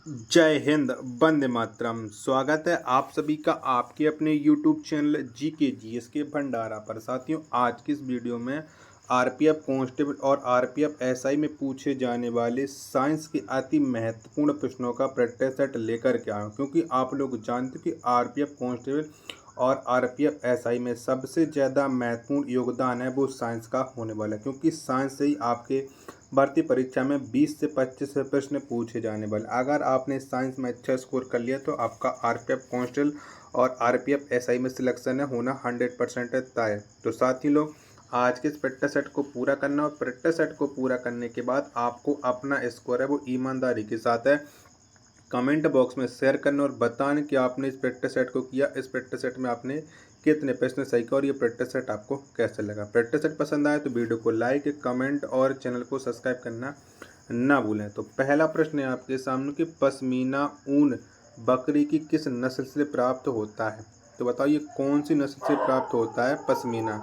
जय हिंद, वंदे मातरम। स्वागत है आप सभी का आपके अपने YouTube चैनल जीके जीएस के भंडारा पर। साथियों, आज की इस वीडियो में आरपीएफ कांस्टेबल और आरपीएफ एसआई में पूछे जाने वाले साइंस के अति महत्वपूर्ण प्रश्नों का प्रैक्टिस सेट लेकर के आया हूं, क्योंकि आप लोग जानते हो कि आरपीएफ कांस्टेबल और आरपीएफ एसआई में सबसे ज़्यादा महत्वपूर्ण योगदान है वो साइंस का होने वाला है, क्योंकि साइंस से ही आपके भर्ती परीक्षा में 20 से 25 प्रश्न पूछे जाने वाले। अगर आपने साइंस में अच्छा स्कोर कर लिया तो आपका आरपीएफ कांस्टेबल और आरपीएफ एसआई में सिलेक्शन है होना 100% तय है। तो साथ ही लोग आज के इस प्रैक्टिस सेट को पूरा करना, और प्रैक्टिस सेट को पूरा करने के बाद आपको अपना स्कोर है वो ईमानदारी के साथ है कमेंट बॉक्स में शेयर करना और बताने कि आपने इस प्रैक्टिस सेट को किया, इस प्रैक्टिस सेट में आपने कितने प्रश्न सही किया और ये प्रैक्टिस सेट आपको कैसे लगा। प्रैक्टिस सेट पसंद आए तो वीडियो को लाइक, कमेंट और चैनल को सब्सक्राइब करना ना भूलें। तो पहला प्रश्न है आपके सामने कि पश्मीना ऊन बकरी की किस नस्ल से प्राप्त होता है। तो बताओ ये कौन सी नस्ल से प्राप्त होता है पश्मीना।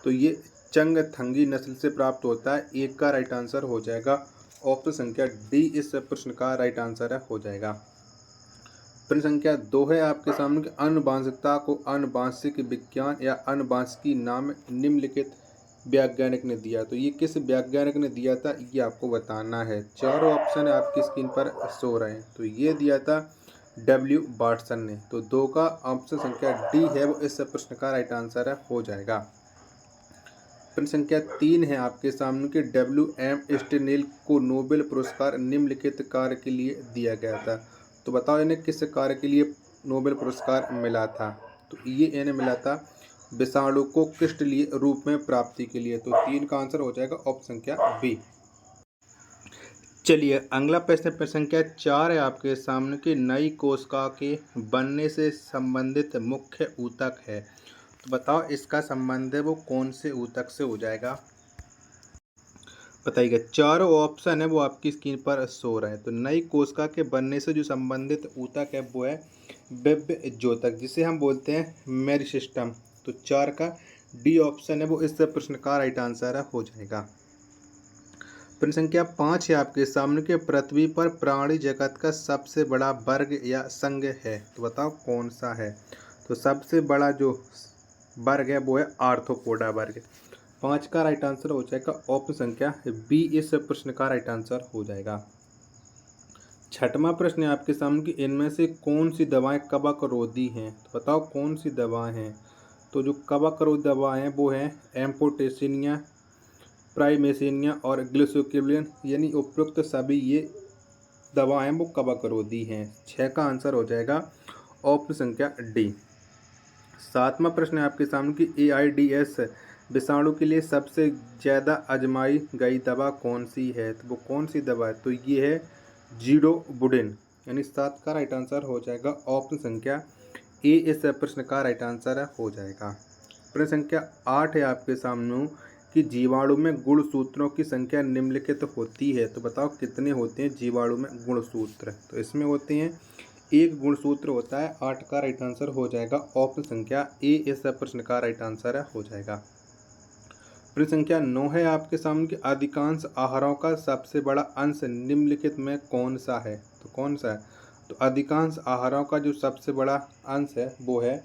तो ये चंगथंगी नस्ल से प्राप्त होता है। एक का राइट आंसर हो जाएगा ऑप्शन संख्या डी इस प्रश्न का राइट आंसर है हो जाएगा। प्रश्न संख्या 2 है आपके सामने कि आनुवांशिकता को आनुवांशिक विज्ञान या आनुवांशिकी नाम निम्नलिखित वैज्ञानिक ने दिया। तो ये किस वैज्ञानिक ने दिया था ये आपको बताना है। चारों ऑप्शन आपकी स्क्रीन पर शो रहे हैं। तो ये दिया था डब्ल्यू वाटसन ने। तो 2 का ऑप्शन संख्या डी है वो इस प्रश्न का राइट आंसर है हो जाएगा। प्रश्न संख्या 3 है आपके सामने कि WM स्टेनेल को नोबेल पुरस्कार निम्नलिखित कार्य के लिए दिया गया था। तो बताओ इन्हें किस कार्य के लिए नोबेल पुरस्कार मिला था। तो ये इन्हें मिला था विषाणु को क्रिस्टलीय रूप में प्राप्ति के लिए। तो 3 का आंसर हो जाएगा ऑप्शन संख्या बी। चलिए अगला प्रश्न संख्या 4 है आपके सामने कि नई कोशिका के बनने से संबंधित मुख्य ऊतक है। तो बताओ इसका संबंध है वो कौन से ऊतक से हो जाएगा, बताइएगा। चारों ऑप्शन है वो आपकी स्क्रीन पर शो रहा है। तो नई कोशिका के बनने से जो संबंधित ऊतक है वो है विभव ज्योतक, जिसे हम बोलते हैं मेरिस्टेम। तो 4 का डी ऑप्शन है वो इस प्रश्न का राइट आंसर है हो जाएगा। प्रश्न संख्या 5 है आपके सामने के पृथ्वी पर प्राणी जगत का सबसे बड़ा वर्ग या संघ है। तो बताओ कौन सा है। तो सबसे बड़ा जो वर्ग है वो है आर्थ्रोपोडा वर्ग। 5 का राइट आंसर हो जाएगा ऑप्शन संख्या बी इस प्रश्न का राइट आंसर हो जाएगा। छठवां प्रश्न है आपके सामने कि इनमें से कौन सी दवाएं कवक रोधी हैं। तो बताओ कौन सी दवाएं हैं। तो जो कवक रोधी दवाएं हैं वो हैं एम्फोटेसिनिया, प्राइमेसिनिया और ग्लिसोक्रिलिन, यानी उपयुक्त सभी ये दवाएं वो कवक रोधी हैं। 6 का आंसर हो जाएगा ऑप्शन संख्या डी। 7वां प्रश्न है आपके सामने कि AIDS विषाणु के लिए सबसे ज़्यादा आजमाई गई दवा कौन सी है। तो वो कौन सी दवा है। तो ये है जीडोबुडिन, यानी 7 का राइट आंसर हो जाएगा ऑप्शन संख्या ए इस प्रश्न का राइट आंसर है हो जाएगा। प्रश्न संख्या 8 है आपके सामने कि जीवाणु में गुणसूत्रों की संख्या निम्नलिखित होती है। तो बताओ कितने होते हैं जीवाणु में गुणसूत्र। तो इसमें होते हैं एक गुणसूत्र होता है। 8 का राइट आंसर हो जाएगा ऑप्शन संख्या ए इस प्रश्न का राइट आंसर है हो जाएगा। प्रश्न संख्या 9 है आपके सामने कि अधिकांश आहारों का सबसे बड़ा अंश निम्नलिखित में कौन सा है। तो कौन सा है। तो अधिकांश आहारों का जो सबसे बड़ा अंश है वो है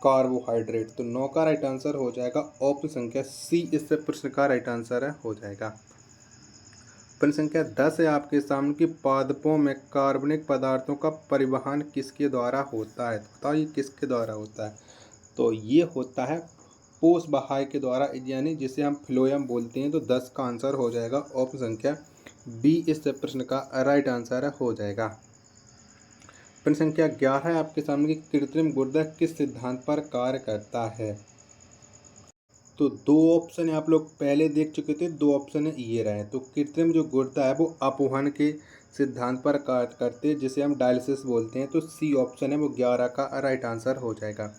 कार्बोहाइड्रेट। तो 9 का राइट आंसर हो जाएगा ऑप्शन संख्या सी इस प्रश्न का राइट आंसर है हो जाएगा। प्रश्न संख्या 10 है आपके सामने कि पादपों में कार्बनिक पदार्थों का परिवहन किसके द्वारा होता है। तो बताओ ये किसके द्वारा होता है। तो ये होता है पोष बहाय के द्वारा, यानी जिसे हम फ्लोएम बोलते हैं। तो 10 का आंसर हो जाएगा ऑप्शन संख्या बी इस प्रश्न का राइट आंसर हो जाएगा। प्रश्न संख्या 11 है आपके सामने कि कृत्रिम गुर्दा किस सिद्धांत पर कार्य करता है। तो 2 ऑप्शन है आप लोग पहले देख चुके थे, 2 ऑप्शन है ये रहे। तो कृत्रिम जो गुर्दा है वो अपवहन के सिद्धांत पर कार्य करते हैं, जिसे हम डायलिसिस बोलते हैं। तो सी ऑप्शन है वो 11 का राइट आंसर हो जाएगा।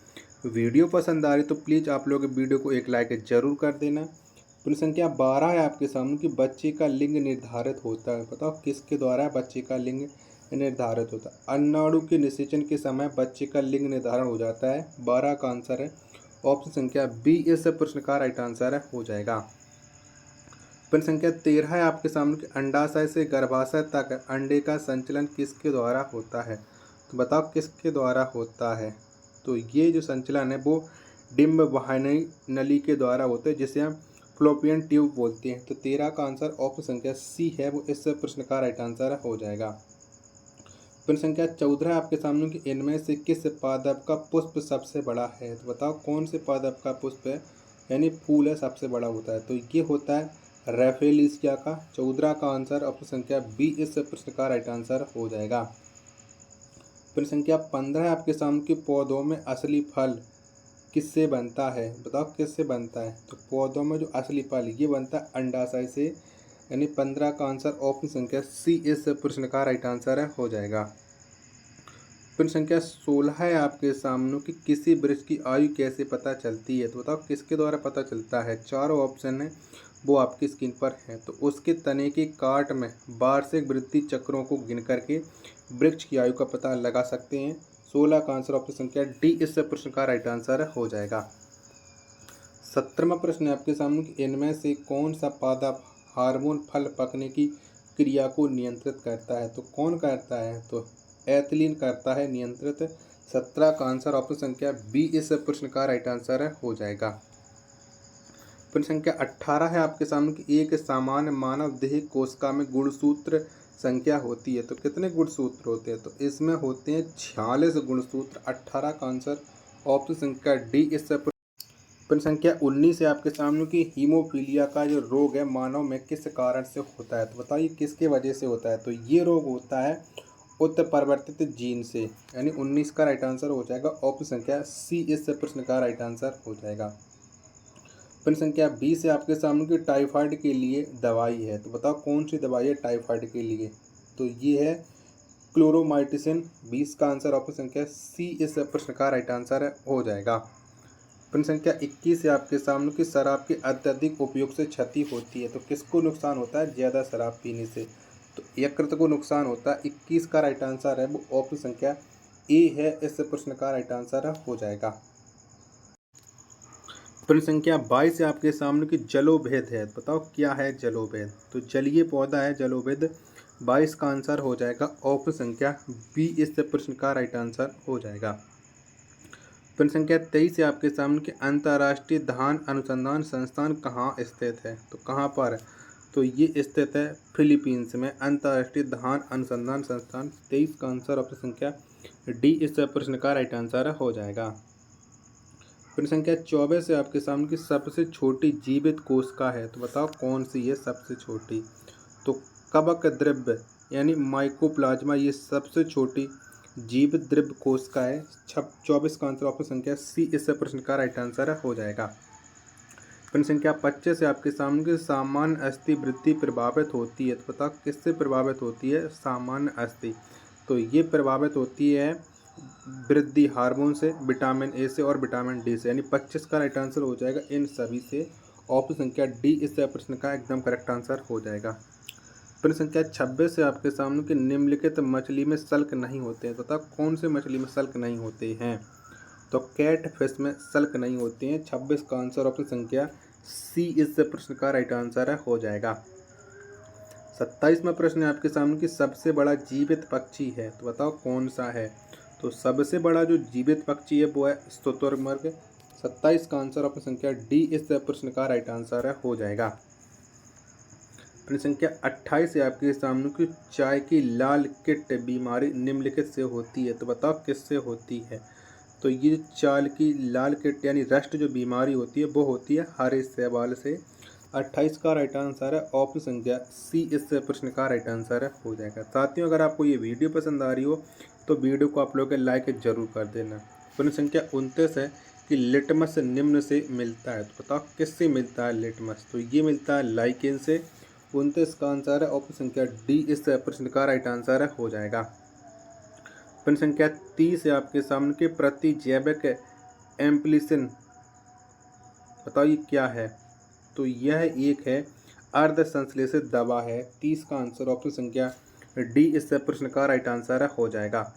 वीडियो पसंद आ रही तो प्लीज़ आप लोग वीडियो को एक लाइक जरूर कर देना। प्रश्न संख्या 12 है आपके सामने कि बच्चे का लिंग निर्धारित होता है। बताओ किसके द्वारा बच्चे का लिंग निर्धारित होता है। अन्नाड़ु के निषेचन के समय बच्चे का लिंग निर्धारण हो जाता है। 12 का आंसर है ऑप्शन संख्या बी इस प्रश्न का राइट आंसर हो जाएगा। प्रश्न संख्या 13 है आपके सामने कि अंडाशय से गर्भाशय तक अंडे का संचलन किसके द्वारा होता है। तो बताओ किसके द्वारा होता है। तो ये जो संचलन है वो डिम्ब वाहिनी नली के द्वारा होता है, जिसे हम फ्लोपियन ट्यूब बोलते हैं। तो 13 का आंसर ऑप्शन संख्या सी है, वो इस प्रश्न का राइट आंसर हो जाएगा। प्रश्न संख्या 14 आपके सामने कि इनमें से किस पादप का पुष्प सबसे बड़ा है। तो बताओ कौन से पादप का पुष्प है यानी फूल है सबसे बड़ा होता है। तो ये होता है रेफेलिसिया का। 14 का आंसर ऑप्शन संख्या बी इस प्रश्न का राइट आंसर हो जाएगा। प्रश्न संख्या 15 आपके सामने कि पौधों में असली फल किससे बनता है। बताओ किससे बनता है। तो पौधों में जो असली फल ये बनता है अंडाशय से, यानी 15 का आंसर ऑप्शन संख्या सी इस प्रश्न का राइट आंसर हो जाएगा। प्रश्न संख्या 16 है आपके सामने कि किसी वृक्ष की आयु कैसे पता चलती है। तो बताओ किसके द्वारा पता चलता है। चारों ऑप्शन है वो आपकी स्क्रीन पर है। तो उसके तने की काट में वार्षिक वृद्धि चक्रों को गिन करके वृक्ष की आयु का पता लगा सकते हैं। 16 का आंसर ऑप्शन संख्या डी इस प्रश्न का राइट आंसर हो जाएगा। 17वां प्रश्न है आपके सामने कि इनमें से कौन सा पादप हार्मोन फल पकने की क्रिया को नियंत्रित करता है। तो कौन करता है। तो एथिलीन करता है नियंत्रित। 17 का आंसर ऑप्शन संख्या बी इस प्रश्न का राइट आंसर हो जाएगा। प्रश्न संख्या 18 है आपके सामने कि एक सामान्य मानव देह कोशिका में गुणसूत्र संख्या होती है। तो कितने गुणसूत्र होते हैं। तो इसमें होते हैं 46 गुणसूत्र। 18 का आंसर ऑप्शन संख्या डी इस प्रश्न संख्या 19 है आपके सामने कि हीमोफीलिया का जो रोग है मानव में किस कारण से होता है। तो बताइए किसके वजह से होता है। तो ये रोग होता है उत्परिवर्तित जीन से, यानी 19 का राइट आंसर हो जाएगा। ऑप्शन संख्या सी इस प्रश्न का राइट आंसर हो जाएगा। प्रश्न संख्या 20 है आपके सामने कि टाइफाइड के लिए दवाई है। तो बताओ कौन सी दवाई है टाइफाइड के लिए। तो ये है क्लोरोमाइटिसिन। 20 का आंसर ऑप्शन संख्या सी इस प्रश्न का राइट आंसर हो जाएगा। प्रश्न संख्या 21 है आपके सामने कि शराब के अत्यधिक उपयोग से क्षति होती है। तो किसको नुकसान होता है ज़्यादा शराब पीने से। तो यकृत को नुकसान होता है। 21 का राइट आंसर है वो ऑप्शन संख्या ए है, इस प्रश्न का राइट आंसर हो जाएगा। प्रश्न संख्या 22 है आपके सामने कि जलोभेद है। बताओ क्या है जलोभेद। तो जलीय पौधा है जलोभेद। 22 का आंसर हो जाएगा ऑप्शन संख्या बी इस प्रश्न का राइट आंसर हो जाएगा। प्रश्न संख्या 23 है आपके सामने कि अंतर्राष्ट्रीय धान अनुसंधान संस्थान कहाँ स्थित है। तो कहाँ पर। तो ये स्थित है फिलीपींस में अंतर्राष्ट्रीय धान अनुसंधान संस्थान। 23 का आंसर ऑप्शन संख्या डी इस प्रश्न का राइट आंसर हो जाएगा। प्रश्न संख्या 24 है आपके सामने की सबसे छोटी जीवित कोशिका है। तो बताओ कौन सी है सबसे छोटी। तो कवक द्रव्य यानी माइकोप्लाज्मा ये सबसे छोटी जीवित द्रव्य कोशिका है। 24 का आंसर ऑप्शन संख्या सी इस प्रश्न का राइट आंसर हो जाएगा। प्रश्न संख्या 25 से आपके सामने की सामान्य अस्थि वृद्धि प्रभावित होती है। तो बताओ किससे प्रभावित होती है सामान्य अस्थि। तो ये प्रभावित होती है वृद्धि हार्मोन से, विटामिन ए से और विटामिन डी से, यानी 25 का राइट आंसर हो जाएगा इन सभी से। ऑप्शन संख्या डी इस प्रश्न का एकदम करेक्ट आंसर हो जाएगा। प्रश्न संख्या 26 से आपके सामने कि निम्नलिखित मछली में सल्क नहीं होते हैं। तो बताओ कौन से मछली में सल्क नहीं होते हैं। तो कैट फिश में सल्क नहीं होते हैं। 26 का आंसर ऑप्शन संख्या सी इस प्रश्न का राइट आंसर है हो जाएगा। 27वां प्रश्न है आपके सामने कि सबसे बड़ा जीवित पक्षी है। तो बताओ कौन सा है। तो सबसे बड़ा जो जीवित पक्षी है वो है शुतुरमुर्ग। 27 का आंसर ऑप्शन संख्या डी इस प्रश्न का राइट आंसर है हो जाएगा। प्रश्न संख्या 28 है आपके सामने कि चाय की लाल किट बीमारी निम्नलिखित से होती है। तो बताओ किससे होती है। तो ये चाय की लाल किट यानी रस्ट जो बीमारी होती है वो होती है हरे शैवाल से। 28 का राइट आंसर है ऑप्शन संख्या सी इस प्रश्न का राइट आंसर है हो जाएगा। साथियों अगर आपको ये वीडियो पसंद आ रही हो तो वीडियो को आप लोग लाइक जरूर कर देना। प्रश्न संख्या 29 है कि लिटमस निम्न से मिलता है। तो बताओ किससे मिलता है लिटमस। तो ये मिलता है लाइकेन से। 29 का आंसर है ऑप्शन संख्या डी इस प्रश्न का राइट आंसर है हो जाएगा। प्रश्न संख्या 30 है आपके सामने के प्रतिजैविक एम्प्लिसिन। बताओ ये क्या है। तो यह एक है अर्ध संश्लेषित दवा है। 30 का आंसर ऑप्शन संख्या डी इस प्रश्न का राइट आंसर हो जाएगा।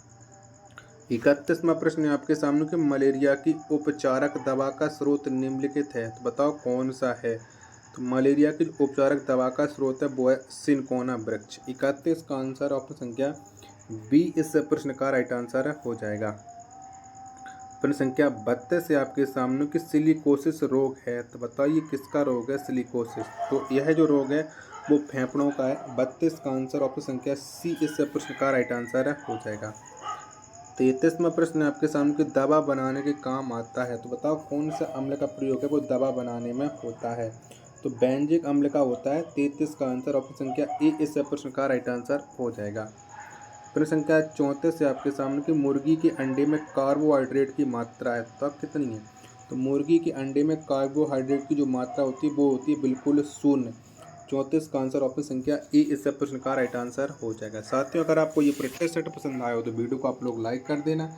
31वां प्रश्न है आपके सामने कि मलेरिया की उपचारक दवा का स्रोत निम्नलिखित है। तो बताओ कौन सा है। तो मलेरिया की जो उपचारक दवा का स्रोत है वो है सिनकोना वृक्ष। 31 का आंसर ऑप्शन संख्या बी इस प्रश्न का राइट आंसर हो जाएगा। प्रश्न संख्या 32 से आपके सामने कि सिलिकोसिस रोग है, तो बताइए किसका रोग है सिलिकोसिस। तो यह जो रोग है वो फेफड़ों का है। 32 का आंसर ऑप्शन संख्या सी इस प्रश्न का राइट आंसर हो जाएगा। 33वां प्रश्न आपके सामने कि दवा बनाने के काम आता है, तो बताओ कौन सा अम्ल का प्रयोग है वो दवा बनाने में होता है। तो बेंजिक अम्ल का होता है। 33 का आंसर ऑप्शन संख्या ए इस प्रश्न का राइट आंसर हो जाएगा। प्रश्न संख्या 34 से आपके सामने कि मुर्गी के अंडे में कार्बोहाइड्रेट की मात्रा है, तो अब कितनी है। तो मुर्गी के अंडे में कार्बोहाइड्रेट की जो मात्रा होती है वो होती है बिल्कुल शून्य। 34 का आंसर ऑप्शन संख्या ए इस प्रश्न का राइट आंसर हो जाएगा। साथियों, अगर आपको ये प्रैक्टिस सेट पसंद आया हो तो वीडियो को आप लोग लाइक कर देना।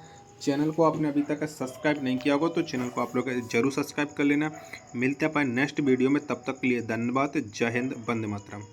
चैनल को आपने अभी तक सब्सक्राइब नहीं किया होगा तो चैनल को आप लोग जरूर सब्सक्राइब कर लेना। मिलते हैं अपन नेक्स्ट वीडियो में, तब तक के लिए धन्यवाद। जय हिंद, वंदे मातरम।